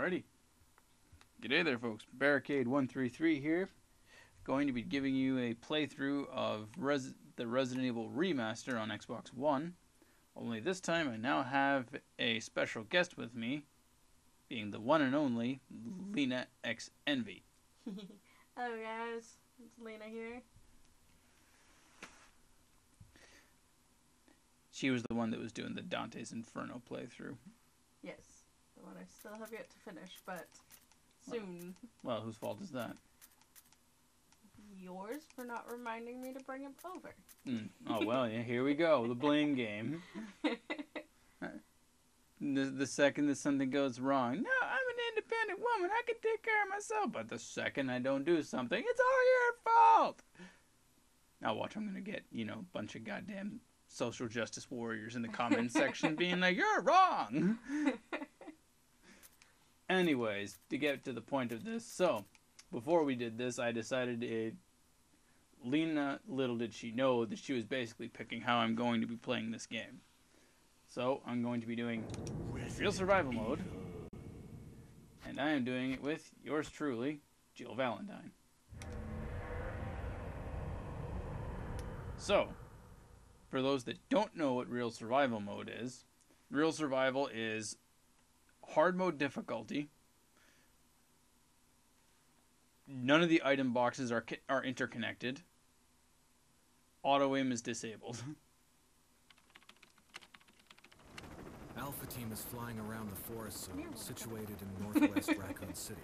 Alrighty. G'day there, folks. Barricade133 here. Going to be giving you a playthrough of the Resident Evil REmaster on Xbox One. Only this time I now have a special guest with me, being the one and only LenaxEnvy. Hello guys, it's Lena here. She was the one that was doing the Dante's Inferno playthrough. Yes, the one I still have yet to finish, but soon. Well, whose fault is that? Yours for not reminding me to bring him over. Oh, well, yeah, here we go. The blame game. The second that something goes wrong, no, I'm an independent woman. I can take care of myself. But the second I don't do something, it's all your fault. Now watch, I'm going to get, a bunch of goddamn social justice warriors in the comment section being like, you're wrong. Anyways, to get to the point of this, so before we did this, I decided Lena, little did she know that she was basically picking how I'm going to be playing this game. So I'm going to be doing real survival mode, and I am doing it with yours truly, Jill Valentine. So, for those that don't know what real survival mode is, real survival is hard mode difficulty. None of the item boxes are interconnected. Auto aim is disabled. Alpha team is flying around the forest zone situated in northwest Raccoon City,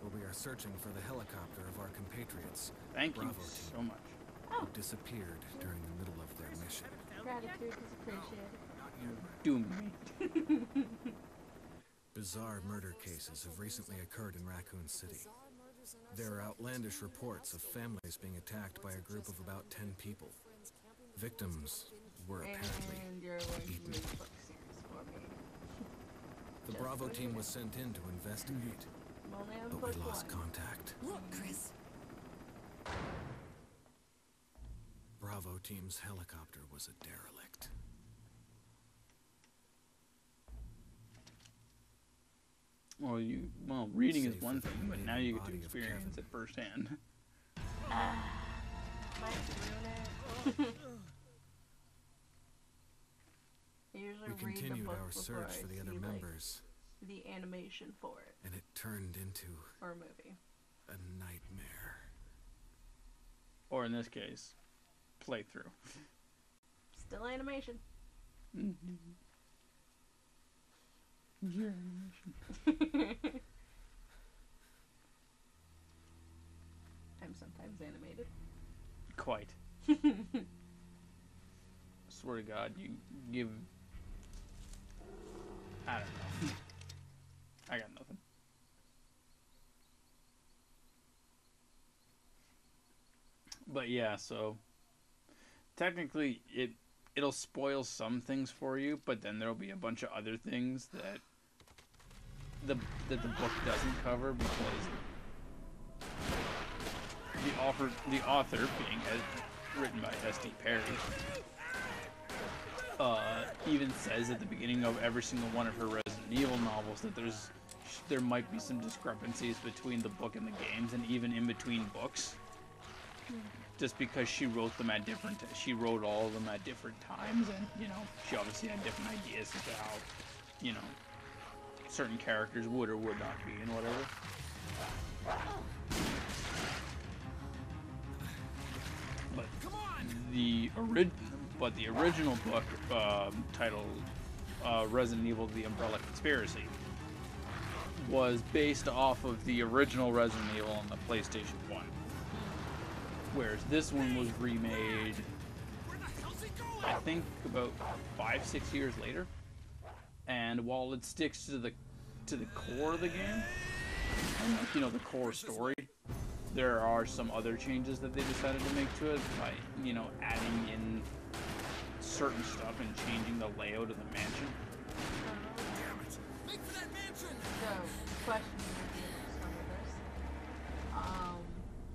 where we are searching for the helicopter of our compatriots. Thank you Bravo so team, much. who disappeared during the middle of their mission. Gratitude is appreciated. Doom me. Bizarre murder cases have recently occurred in Raccoon City. There are outlandish reports of families being attacked by a group of about 10 people. Victims were apparently And you're going to eaten. read the book series for me. The Bravo team was sent in to investigate, I'm only on but book we lost one. contact. Look, Chris. Bravo team's helicopter was a derelict. Well, reading is Safe one with thing, the but now you get to body of experience Kevin. it firsthand. Might ruin it. I usually We read the continued book our before search I for the other see, members, the animation for it, and it turned into or movie. a nightmare. Or in this case, playthrough. Still animation. I'm sometimes animated. Quite. Swear to God, you give... I don't know. I got nothing. But yeah, so technically it'll spoil some things for you, but then there'll be a bunch of other things that the book doesn't cover, because the author being written by S.D. Perry, even says at the beginning of every single one of her Resident Evil novels that there might be some discrepancies between the book and the games, and even in between books, just because she wrote them at she wrote all of them at different times, and she obviously had different ideas as to how certain characters would or would not be and whatever. But the original book, titled Resident Evil: The Umbrella Conspiracy, was based off of the original Resident Evil on the PlayStation 1. Whereas this one was remade, I think, about 5-6 years later. And while it sticks to the core of the game, and the core story, there are some other changes that they decided to make to it by, adding in certain stuff and changing the layout of the mansion. Make for that mansion! So, question with some of this.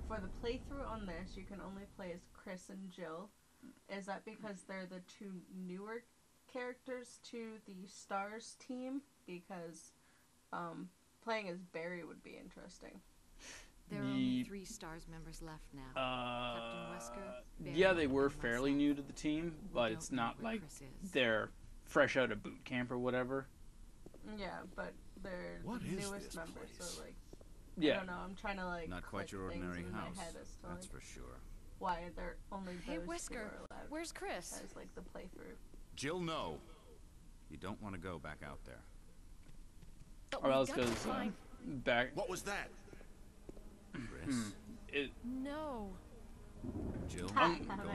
For the playthrough on this, you can only play as Chris and Jill. Is that because they're the two newer characters to the Stars team? Because playing as Barry would be interesting. There are only 3 STARS members left now. Captain Wesker, Barry, yeah, they were and fairly myself. new to the team, but it's not like they're fresh out of boot camp or whatever. Yeah, but they're What the is newest this members, place? so like, Yeah. I don't know. I'm trying to like Not quite your click ordinary things in house, my head as to that's like for sure. why they're only Hey, those two Wesker, are allowed where's Chris? as like the playthrough. Jill, no. You don't want to go back out there. But Or we've else got to goes find... back. What was that? Chris? No. Jill?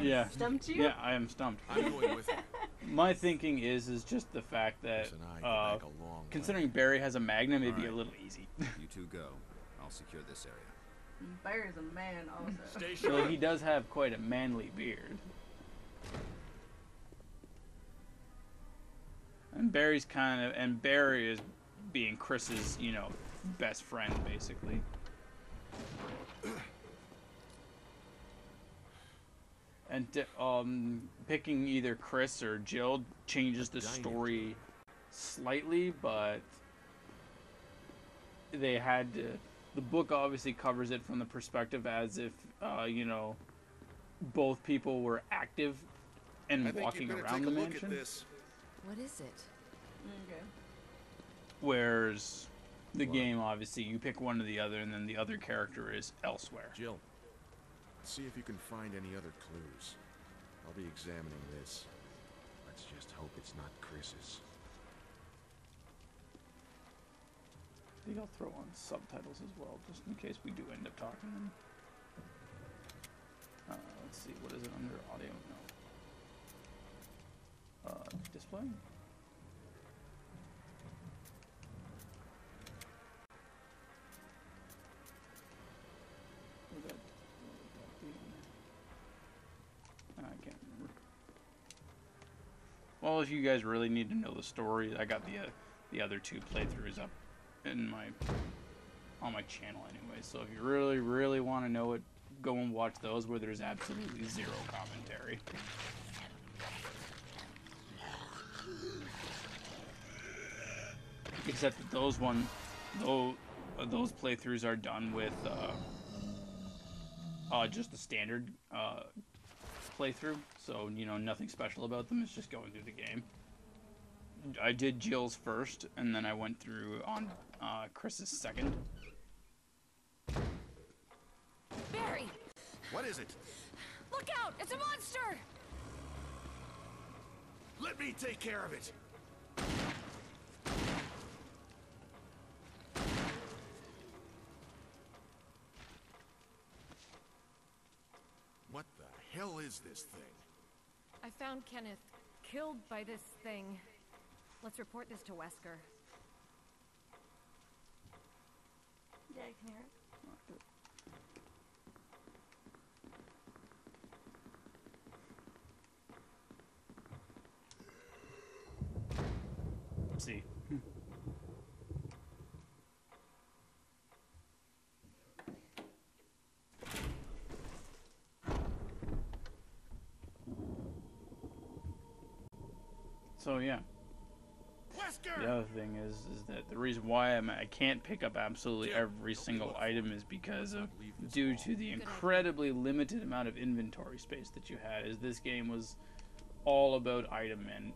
Yeah. Stumped you? Yeah, I am stumped. I'm going with you. My thinking is just the fact that Chris and I go back a long way. considering Barry has a Magnum, it'd be a Alright. little easy. You two go. I'll secure this area. Barry's a man also. Stay So sharp. he does have quite a manly beard. And Barry is being Chris's, you know, best friend basically. And picking either Chris or Jill changes the story slightly, but they had to. The book obviously covers it from the perspective as if, you know, both people were active and walking around the mansion. What is it? Okay. Whereas the game, obviously, you pick one or the other, and then the other character is elsewhere. Jill, see if you can find any other clues. I'll be examining this. Let's just hope it's not Chris's. I think I'll throw on subtitles as well, just in case we do end up talking them. Let's see, what is it under audio? No. Display? Would that be? I can't remember. Well, if you guys really need to know the story, I got the other 2 playthroughs up in on my channel anyway. So if you really want to know it, go and watch those where there's absolutely 0 commentary. Except that those playthroughs are done with just the standard playthrough, so you know nothing special about them. It's just going through the game. I did Jill's first, and then I went through on Chris's second. Barry! What is it? Look out! It's a monster! Let me take care of it. What the hell is this thing? I found Kenneth killed by this thing. Let's report this to Wesker. Yeah, I can hear it. Let's see. So yeah. The other thing is that the reason why I can't pick up absolutely every single item is because of due to the incredibly limited amount of inventory space that you had. Is this game was all about item and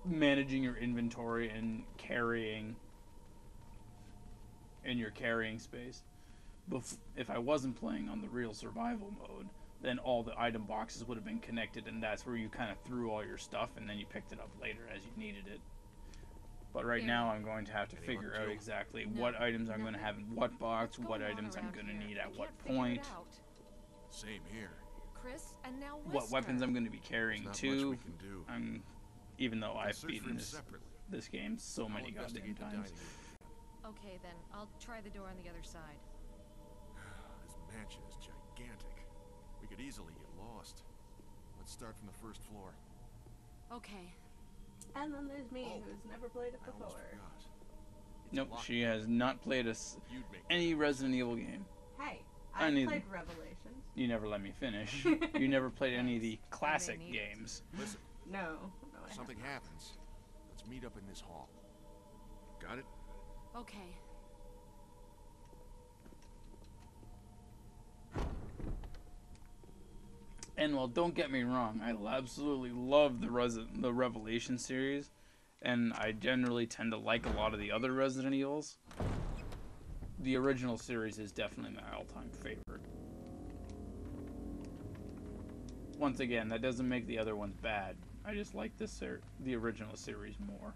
managing your inventory and carrying in your carrying space. If I wasn't playing on the real survival mode, then all the item boxes would have been connected, and that's where you kind of threw all your stuff and then you picked it up later as you needed it. But right now I'm going to have to figure out exactly what items I'm going to have in what box, what items I'm going to need at what point, Same here. Chris, and now what weapons I'm going to be carrying There's not much too. we can do. Even though I've Search for beaten him separately. this game so many I'll goddamn investigate the times. dining room. Okay, then. I'll try the door on the other side. This mansion is gigantic. We could easily get lost. Let's start from the first floor. Okay. And then there's me, who's never played it I almost before. forgot. It's Nope, locked. she has not played You'd make any Resident Evil game. Hey, I I neither. played Revelations. You never let me finish. You never played any of the classic need it. games. Listen, No, I if something haven't. happens, let's meet up in this hall. Got it? Okay. And well, don't get me wrong, I absolutely love the Revelation series, and I generally tend to like a lot of the other Resident Evils. The original series is definitely my all-time favorite. Once again, that doesn't make the other ones bad. I just like the original series more.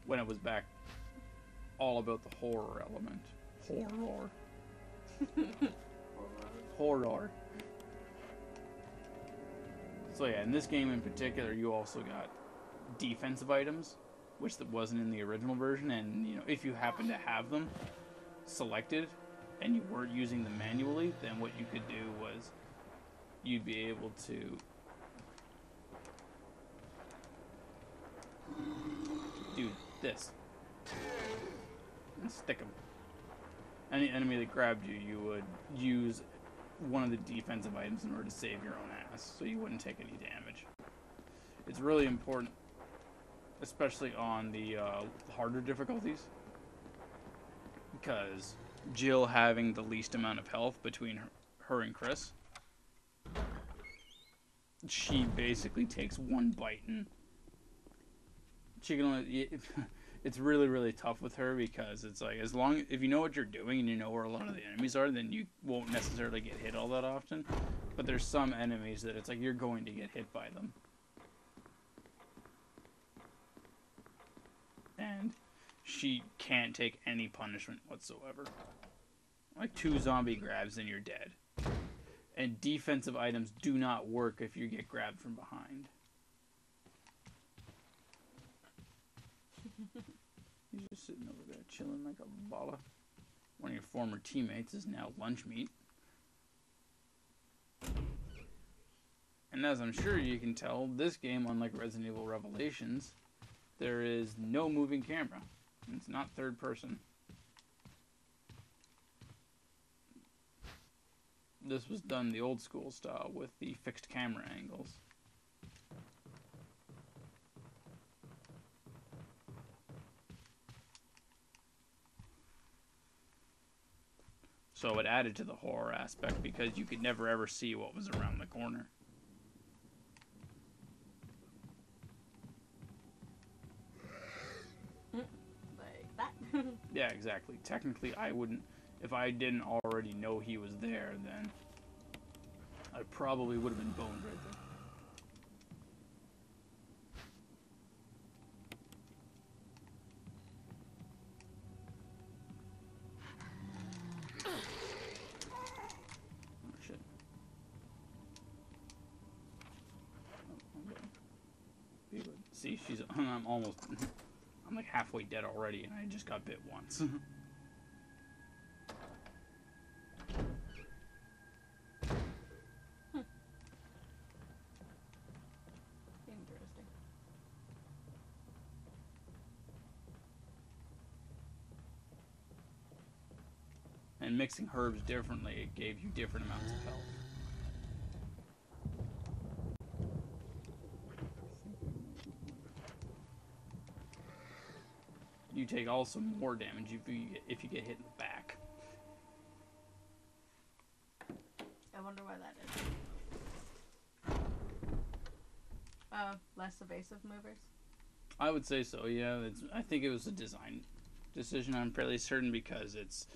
When it was back all about the horror element. Horror. Horror. So yeah, in this game in particular, you also got defensive items, which that wasn't in the original version, and you know, if you happen to have them selected and you weren't using them manually, then what you could do was you'd be able to do this and stick them. Any enemy that grabbed you, you would use one of the defensive items in order to save your own ass, so you wouldn't take any damage. It's really important, especially on the harder difficulties, because Jill having the least amount of health between her and Chris, she basically takes one bite and she can only... It's really, really tough with her because it's like, if you know what you're doing and you know where a lot of the enemies are, then you won't necessarily get hit all that often. But there's some enemies that it's like you're going to get hit by them. And she can't take any punishment whatsoever. Like 2 zombie grabs and you're dead. And defensive items do not work if you get grabbed from behind. He's just sitting over there chilling like a balla. One of your former teammates is now lunch meat. And as I'm sure you can tell, this game, unlike Resident Evil Revelations, there is no moving camera. It's not third person. This was done the old school style with the fixed camera angles. So it added to the horror aspect because you could never ever see what was around the corner. Like that. Yeah, exactly. Technically, I wouldn't... If I didn't already know he was there, then I probably would have been boned right there. See, I'm almost, I'm like halfway dead already, and I just got bit once. Interesting. And mixing herbs differently, it gave you different amounts of health. You take also more damage if you get hit in the back. I wonder why that is. Less evasive movers? I would say so, yeah. I think it was a design decision, I'm fairly certain, because it's,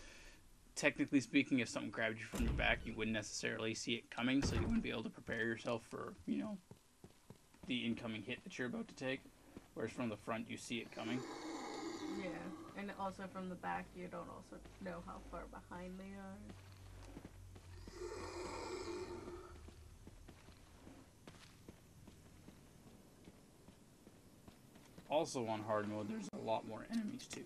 technically speaking, if something grabbed you from your back, you wouldn't necessarily see it coming, so you wouldn't be able to prepare yourself for, you know, the incoming hit that you're about to take. Whereas from the front, you see it coming. Yeah, and also from the back, you don't also know how far behind they are. Also on hard mode, there's a lot more enemies too.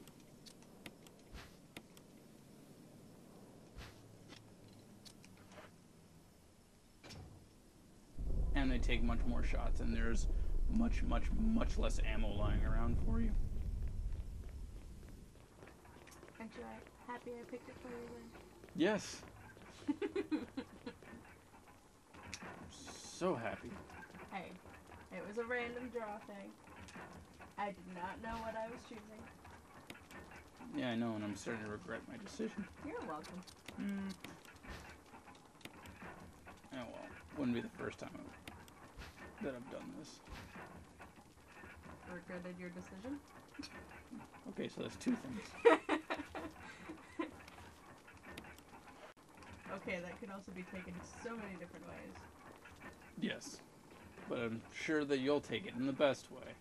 And they take much more shots, and there's much less ammo lying around for you. Aren't you happy I picked it for you then? Yes. So happy. Hey, it was a random draw thing. I did not know what I was choosing. Yeah, I know, and I'm starting to regret my decision. You're welcome. Oh well, wouldn't be the first time that I've done this. Regretted your decision? Okay, so that's two things. Okay, that could also be taken so many different ways. Yes, but I'm sure that you'll take it in the best way.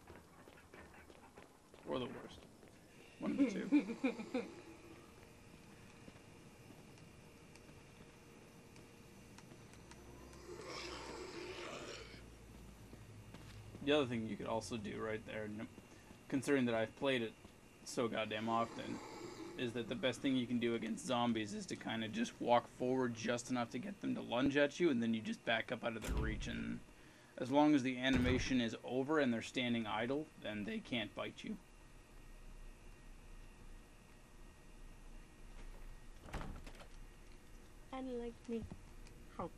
Or the worst. One of the two. The other thing you could also do right there, considering that I've played it so goddamn often, is that the best thing you can do against zombies is to kind of just walk forward just enough to get them to lunge at you, and then you just back up out of their reach, and as long as the animation is over and they're standing idle, then they can't bite you. Unlike me. Oh.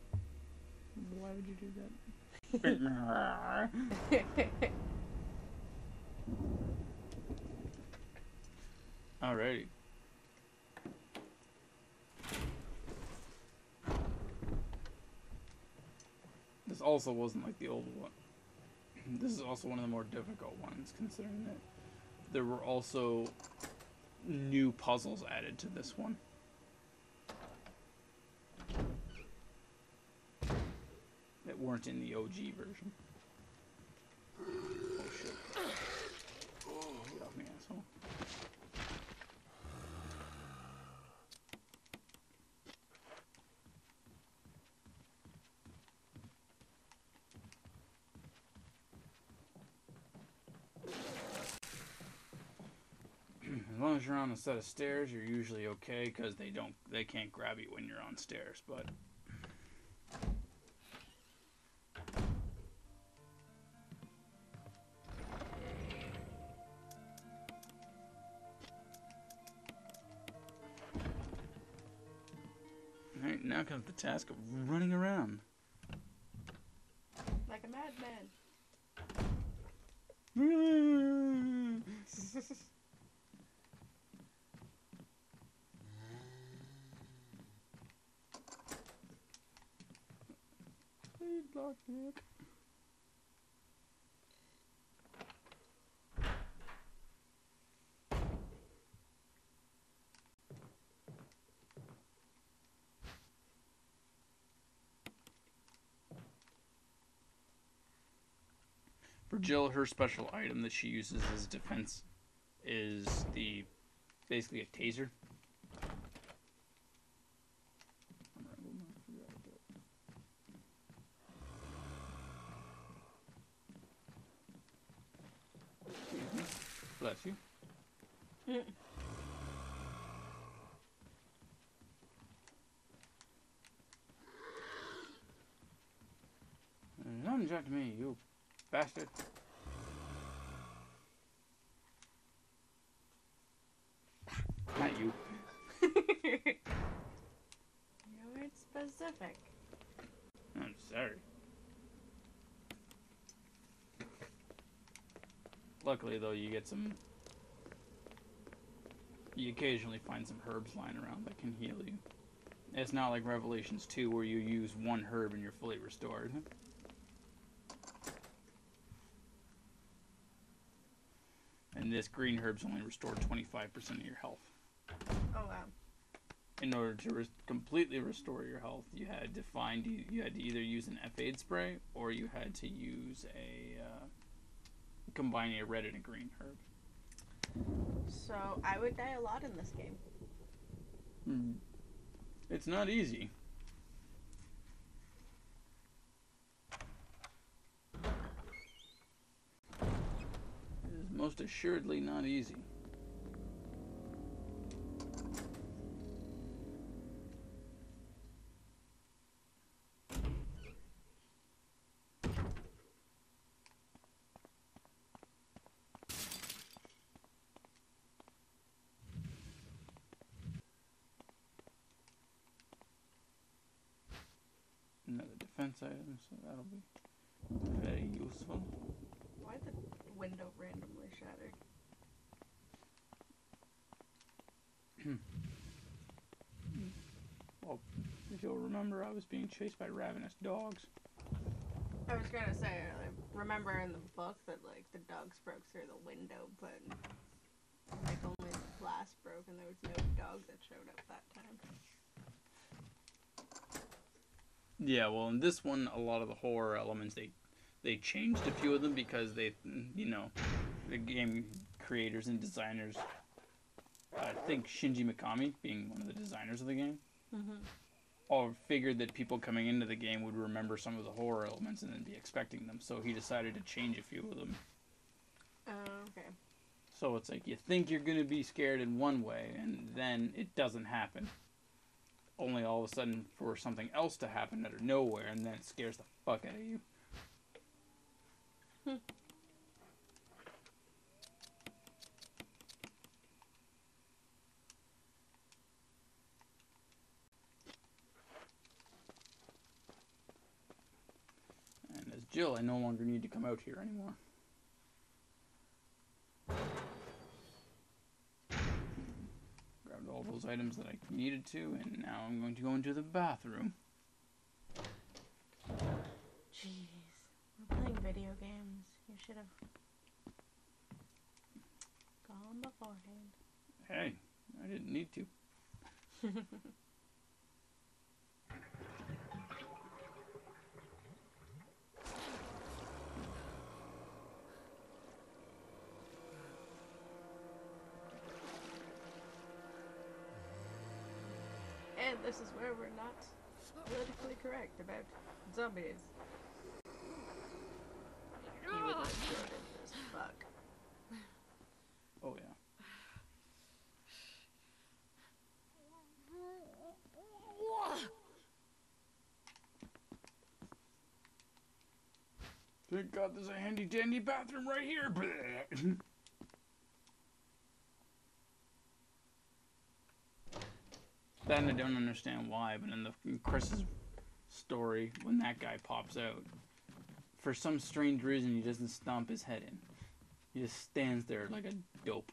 Why would you do that? Alrighty. This also wasn't like the old one. This is also one of the more difficult ones, considering that there were also new puzzles added to this one. That weren't in the OG version. Oh shit. Get off me, asshole. As long as you're on a set of stairs, you're usually okay, because they can't grab you when you're on stairs, but alright, now comes the task of running around. Like a madman. Please block me. For Jill, her special item that she uses as defense is basically a taser. Excuse me. Bless you. Lunge at me, you bastard. Not you. You weren't specific. I'm sorry. Luckily, though, you occasionally find some herbs lying around that can heal you. It's not like Revelations 2 where you use one herb and you're fully restored. And this green herbs only restore 25% of your health. Oh wow. In order to completely restore your health, you had to either use an F-Aid spray or you had to use combine a red and a green herb. So I would die a lot in this game. It's not easy. It is most assuredly not easy. Another defense item, so that'll be very useful. Why the window randomly shattered? Well, if you'll remember, I was being chased by ravenous dogs. I was gonna say, I remember in the book that, like, the dogs broke through the window, but, like, only the glass broke and there was no dog that showed up that time. Yeah, well, in this one, a lot of the horror elements, they changed a few of them because they, you know, the game creators and designers, I think Shinji Mikami, being one of the designers of the game, all figured that people coming into the game would remember some of the horror elements and then be expecting them, so he decided to change a few of them. Okay. So it's like, you think you're going to be scared in one way, and then it doesn't happen. Only all of a sudden for something else to happen out of nowhere, and then it scares the fuck out of you. And as Jill, I no longer need to come out here anymore. Grabbed all those items that I needed to, and now I'm going to go into the bathroom. Jeez. We're playing video games. You should have gone beforehand. Hey, I didn't need to. And this is where we're not politically correct about zombies. You would look good as fuck. Oh yeah. Thank God there's a handy dandy bathroom right here. Then I don't understand why, but in Chris's story, when that guy pops out, for some strange reason he doesn't stomp his head in. He just stands there like a dope.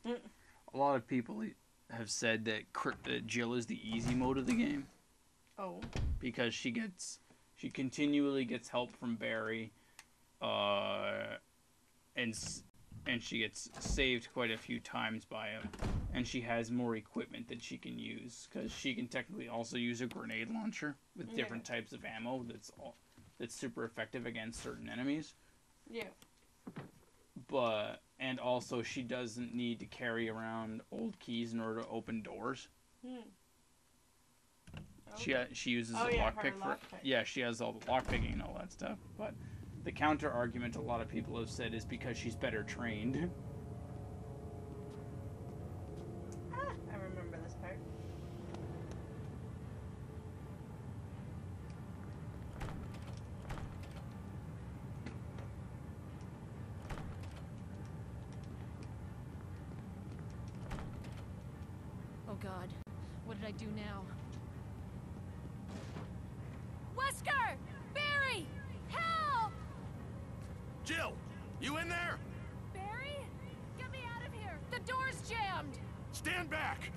A lot of people have said that Jill is the easy mode of the game. Oh. Because she continually gets help from Barry, and she gets saved quite a few times by him, and she has more equipment that she can use, because she can technically also use a grenade launcher with different types of ammo that's super effective against certain enemies. Yeah. And also she doesn't need to carry around old keys in order to open doors. Okay. She uses the lockpick for she has all the lockpicking and all that stuff. But the counter argument a lot of people have said is because she's better trained. I remember this part. Oh God, what did I do now? Wesker! Barry! Help! Jill, you in there? Barry? Get me out of here! The door's jammed! Stand back!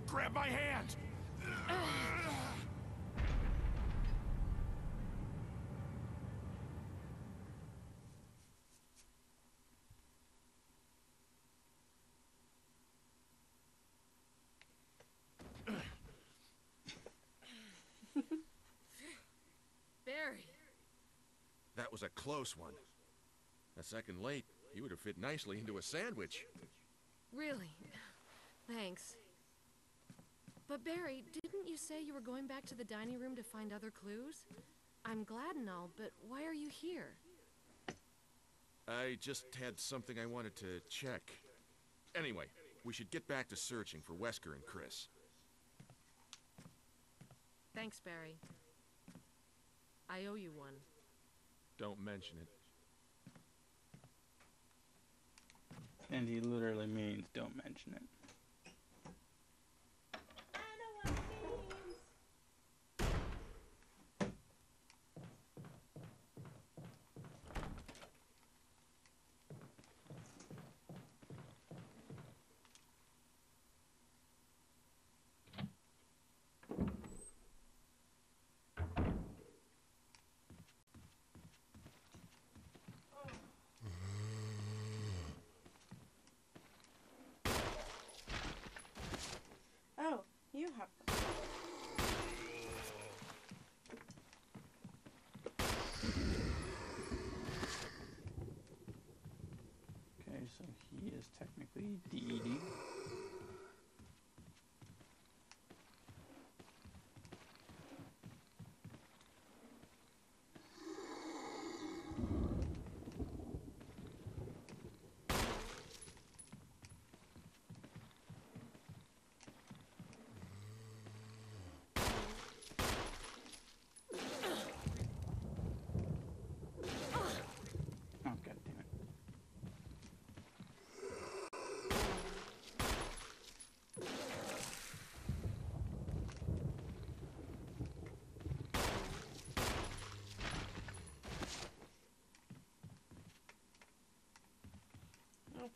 Grab my hand! Barry! That was a close one. A second late, you would have fit nicely into a sandwich. Really? Thanks. But Barry, didn't you say you were going back to the dining room to find other clues? I'm glad and all, but why are you here? I just had something I wanted to check. Anyway, we should get back to searching for Wesker and Chris. Thanks, Barry. I owe you one. Don't mention it. And he literally means don't mention it. I know what it means.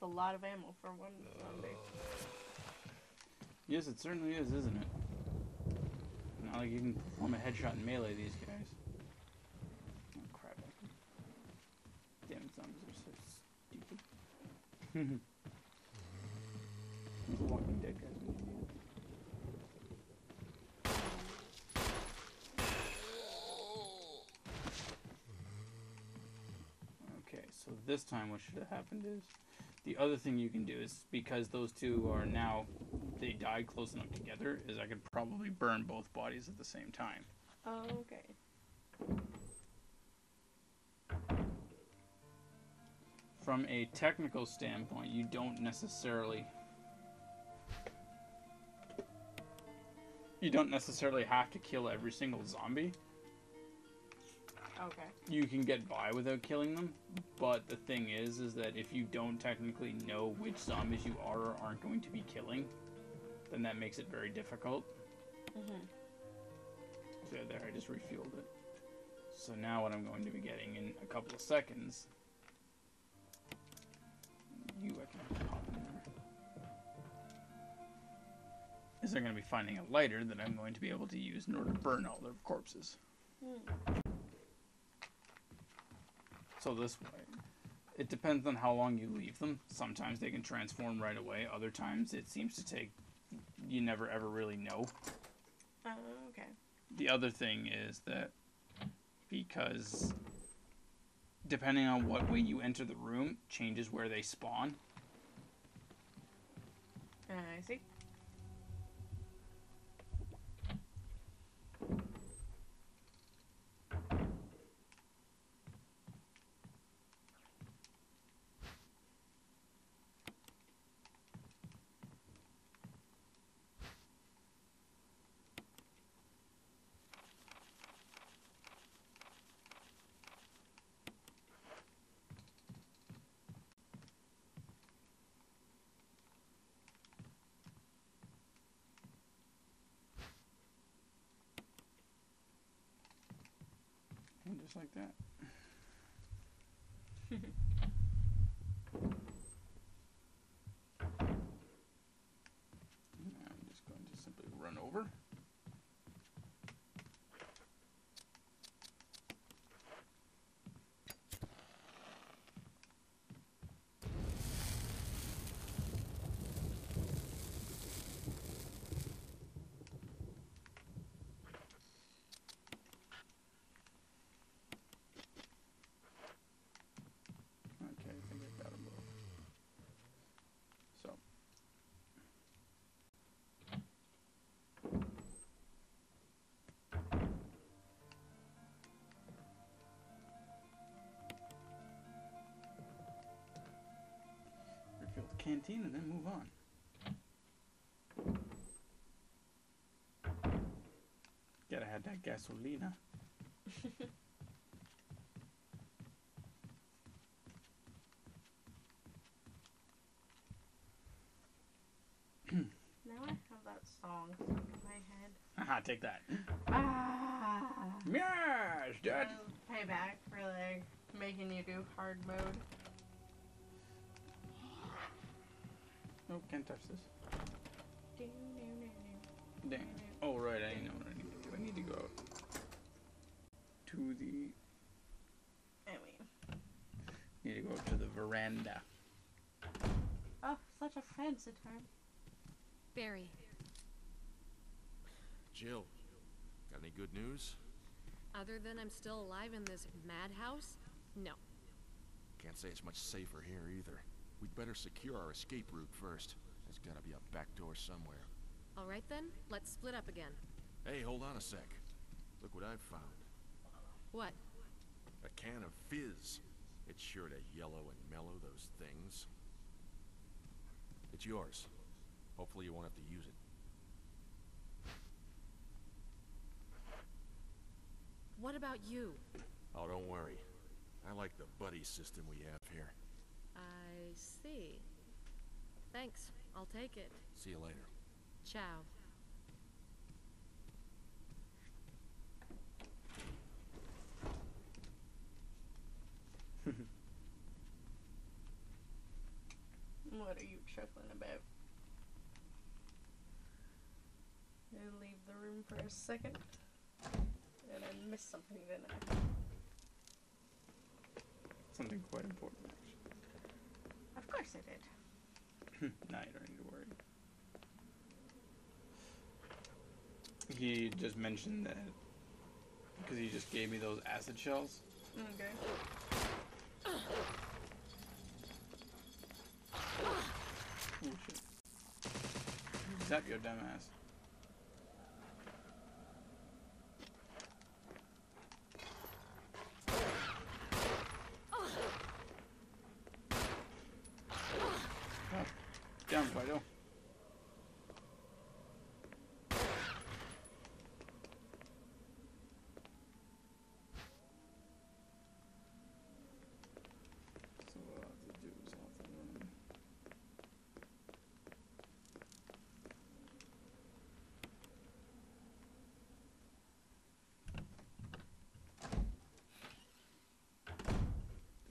That's a lot of ammo for one zombie. Yes, it certainly is, isn't it? Not like you can perform a headshot in melee these guys. Oh crap. Damn it, zombies are so stupid. The Walking Dead guys are an idiot. Okay, so this time what should have happened is the other thing you can do is, because those two are now, they died close enough together, is I could probably burn both bodies at the same time. Oh, okay. From a technical standpoint, you don't necessarily have to kill every single zombie. Okay. You can get by without killing them, but the thing is that if you don't technically know which zombies you are or aren't going to be killing, then that makes it very difficult. Mhm. So there, I just refueled it. So now what I'm going to be getting in a couple of seconds, I can pop in there, is they're going to be finding a lighter that I'm going to be able to use in order to burn all their corpses. So this way, it depends on how long you leave them. Sometimes they can transform right away. Other times it seems to take, you never ever really know. Okay. The other thing is that because depending on what way you enter the room, changes where they spawn. I see. And just like that. Now I'm just going to simply run over. Okay, I think I got them both. So. Refill the canteen and then move on. Gotta have that gasolina. Now I have that song stuck in my head. Haha, take that. Ah! Yes, Dad. Payback for like making you do hard mode. Nope, can't touch this. Dang. Oh, right, I know what I need to do. I need to go out to the... Need to go out to the veranda. Oh, such a fancy term. Barry, Jill, got any good news? other than I'm still alive in this madhouse? No. Can't say it's much safer here either. We'd better secure our escape route first. There's gotta be a back door somewhere. All right then, let's split up again. Hey, hold on a sec. Look what I've found. What? A can of fizz. It's sure to yellow and mellow those things. It's yours. Hopefully you won't have to use it. What about you? Oh, don't worry. I like the buddy system we have here. I see. Thanks, I'll take it. See you later. Ciao. What are you chuckling about? And leave the room for a second. And I missed something, didn't I? Something quite important, actually. Of course I did. Nah, you don't need to worry. He just mentioned that because he just gave me those acid shells. Okay. Oh shit. Zap your dumb ass. Oh, down, Fido. So what I'll have to do is I'll have to run.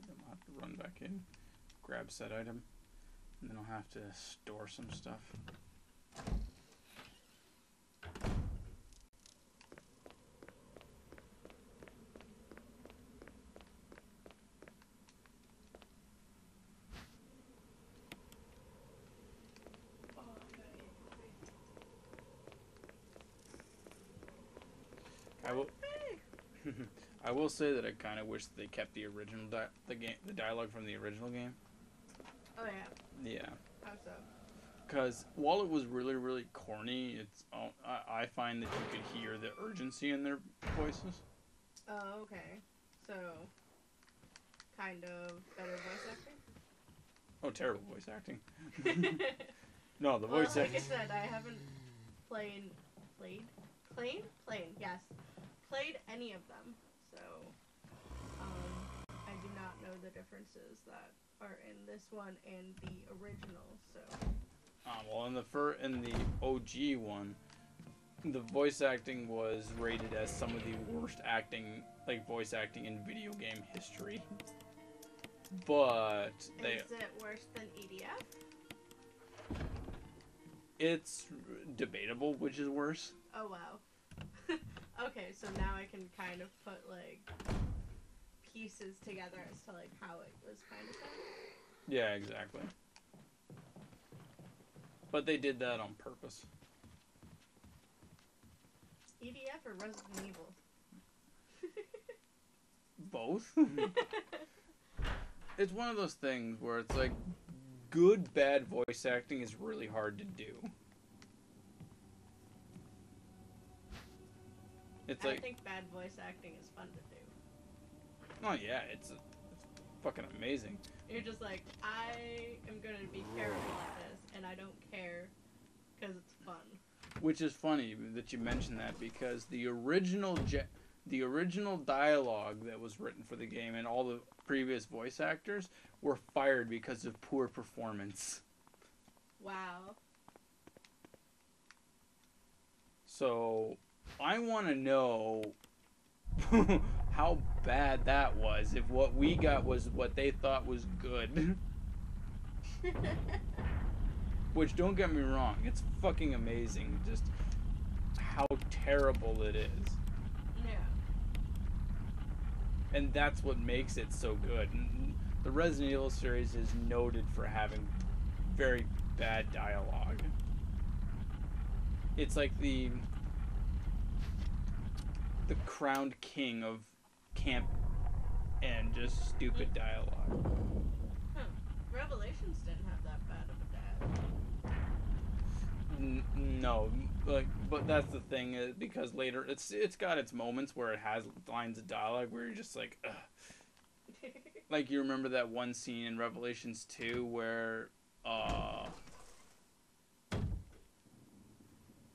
Then I'll have to run back in, grab said item, and then I'll have to store some stuff. I will. I will say that I kind of wish that they kept the original the dialogue from the original game. Oh yeah. Yeah, How so? because while it was really really corny, it's I find that you could hear the urgency in their voices. Oh, okay. So, kind of better voice acting? Oh, terrible voice acting. No, the Well, voice like I acting. said, I haven't played any of them, so I do not know the differences that are in this one and the original. So. Well, in the OG one, the voice acting was rated as some of the worst voice acting in video game history. But Is it worse than EDF? it's debatable which is worse. Oh wow. Okay, so now I can kind of put like pieces together as to like how it was kind of done. Yeah, exactly. But they did that on purpose. EDF or Resident Evil? Both. It's one of those things where it's like good bad voice acting is really hard to do. It's I like, think bad voice acting is fun to do. oh yeah, it's fucking amazing. You're just like, I am gonna be terrible at this, and I don't care, because it's fun. Which is funny that you mention that because the original dialogue that was written for the game and all the previous voice actors were fired because of poor performance. Wow. So I want to know how bad that was if what we got was what they thought was good. Which, don't get me wrong, it's fucking amazing just how terrible it is. Yeah. And that's what makes it so good. And the Resident Evil series is noted for having very bad dialogue. It's like the crowned king of camp and just stupid dialogue. Huh. Revelations didn't have that bad of a dialogue. No, but that's the thing because later it's got its moments where it has lines of dialogue where you're just like, ugh. Like you remember that one scene in Revelations 2 where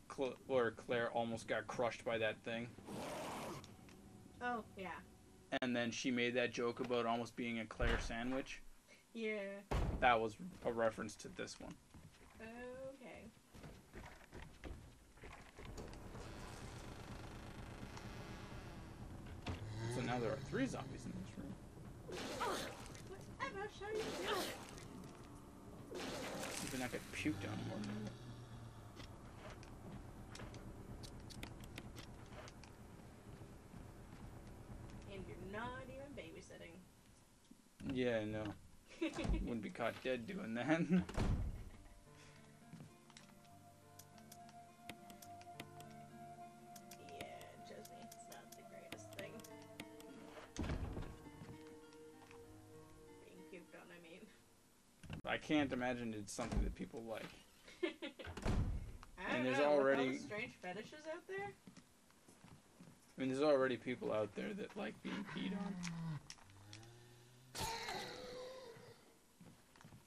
Claire almost got crushed by that thing. Oh, yeah. And then she made that joke about almost being a Claire sandwich. Yeah. That was a reference to this one. Okay. So now there are 3 zombies in this room. Whatever shall you do? Hopefully not get puked on more than And you're not even babysitting. Yeah, no. Wouldn't be caught dead doing that. Yeah, trust me, it's not the greatest thing. Being puked on, I mean. I can't imagine it's something that people like. I don't And there's know, with already- all the strange fetishes out there? I mean, there's already people out there that like being peed on.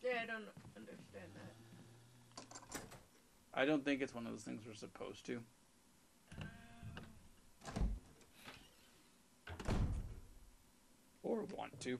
Yeah, I don't understand that. I don't think it's one of those things we're supposed to. Or want to.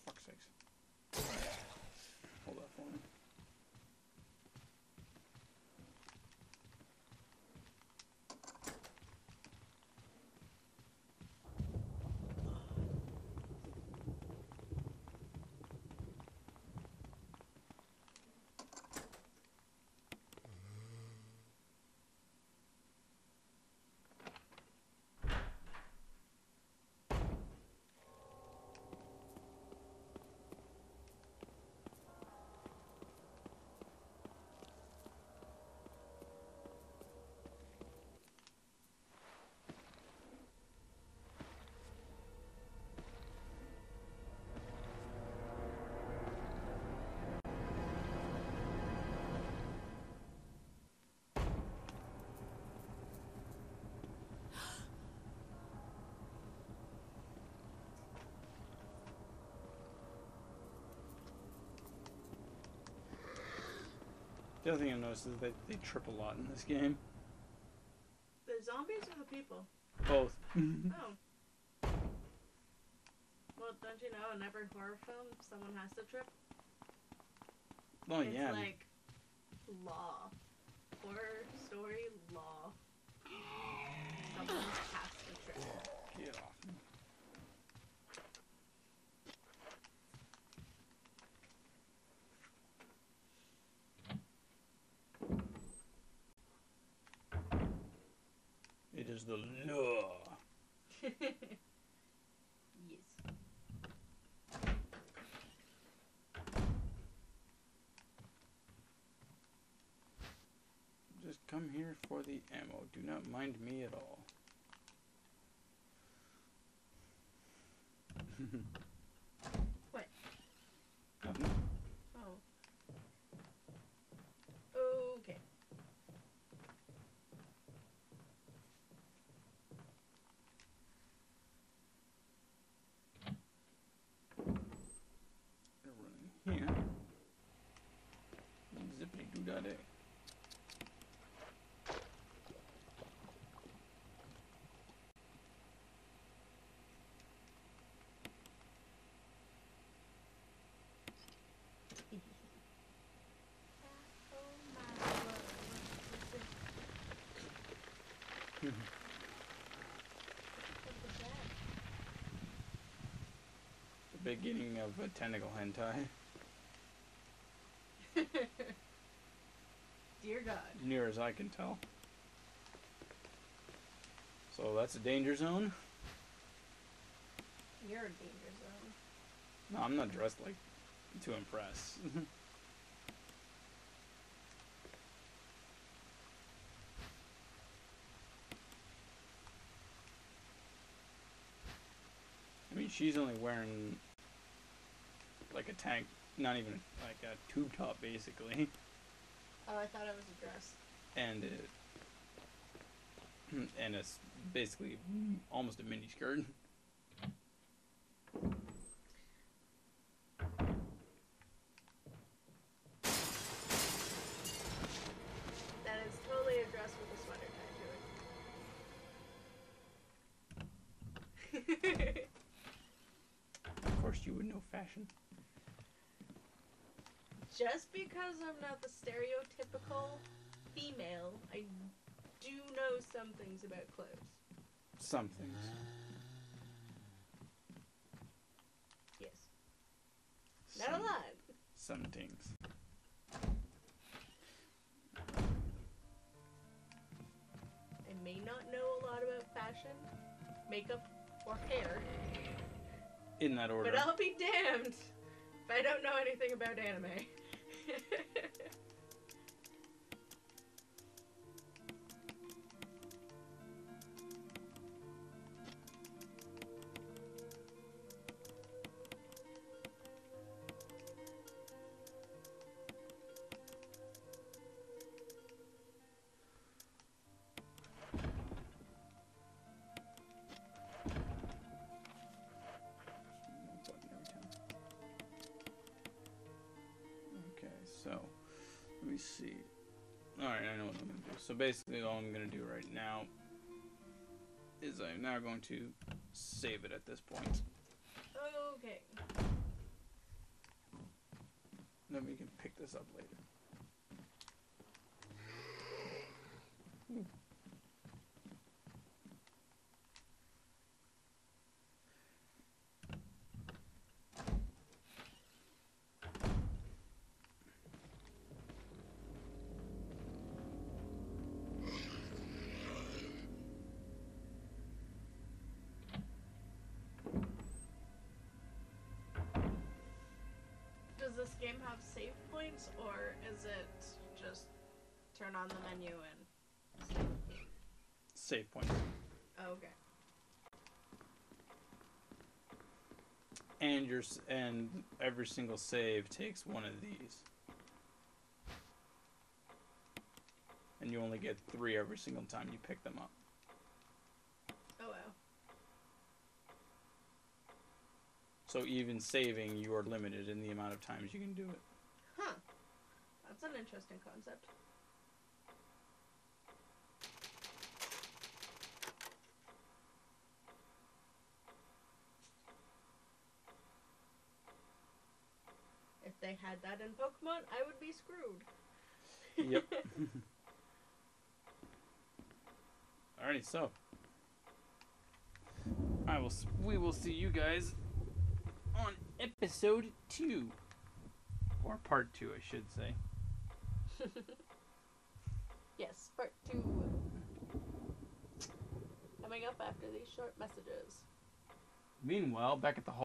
Fuck's sakes. Hold that for me. The other thing I noticed is that they trip a lot in this game. The zombies or the people? Both. Oh. Well, don't you know in every horror film someone has to trip? Oh, It's yeah. like law. Horror story law. Someone has to trip. Get off me. It is the law. Yes. Just come here for the ammo. Do not mind me at all. What? Nothing. Oh. Okay. They're running here. Zippity doo da day. The beginning of a tentacle hentai. Dear God. Near as I can tell. So that's a danger zone. You're a danger zone. No, I'm not dressed like to impress. I mean, she's only wearing like a tank, not even like a tube top, basically, Oh, I thought it was a dress. and it's basically almost a mini skirt. That is totally a dress with a sweater tied to it. would know fashion. Just because I'm not the stereotypical female, I do know some things about clothes. Some things. Yes. Not a lot. Some things. I may not know a lot about fashion, makeup, or hair. In that order. But I'll be damned if I don't know anything about anime. So, let me see. Alright, I know what I'm going to do. So basically all I'm going to do right now is I'm now going to save it at this point. Okay. Then we can pick this up later. Ooh. Does this game have save points, or is it just turn on the menu and Save points. Oh, okay. And every single save takes one of these. And you only get 3 every single time you pick them up. Oh wow. So even saving, you are limited in the amount of times you can do it. Huh. That's an interesting concept. If they had that in Pokemon, I would be screwed. Yep. Alrighty, so we will see you guys on episode 2. Or part 2, I should say. Yes, part 2. Coming up after these short messages. Meanwhile, back at the hall.